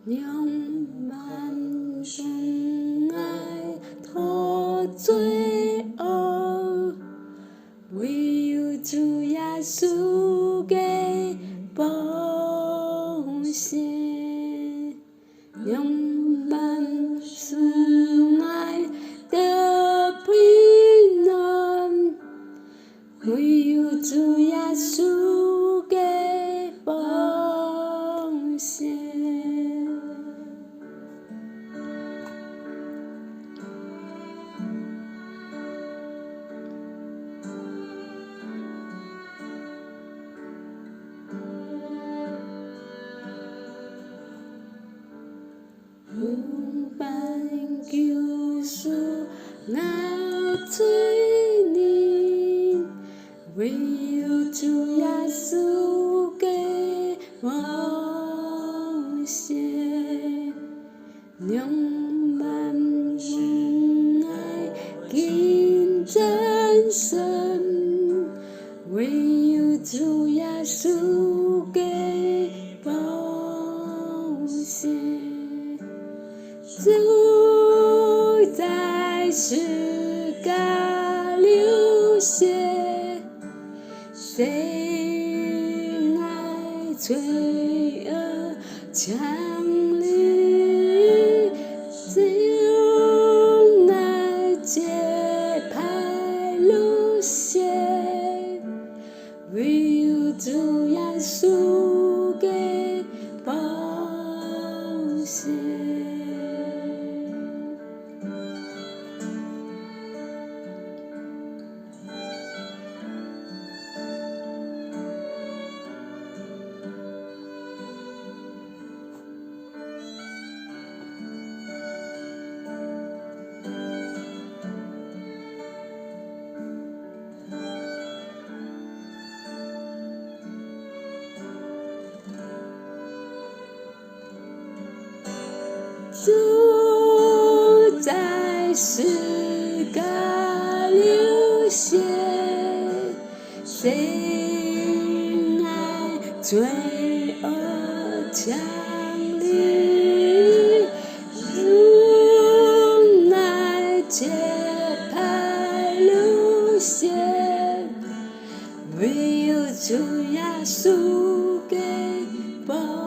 让万众爱脱罪恶，唯有主耶稣的奉献，让万众爱得平安，唯有主耶稣的奉献。永伴救赎那罪人，唯有主耶稣的奉献，让万人爱见真神，唯有主耶稣的奉献。主在世界流血，谁爱罪恶强力，谁爱揭开路线，唯有主耶稣的奉献。主在世界流血，谁爱罪恶强力，谁爱揭开路线，唯有主耶稣的奉献。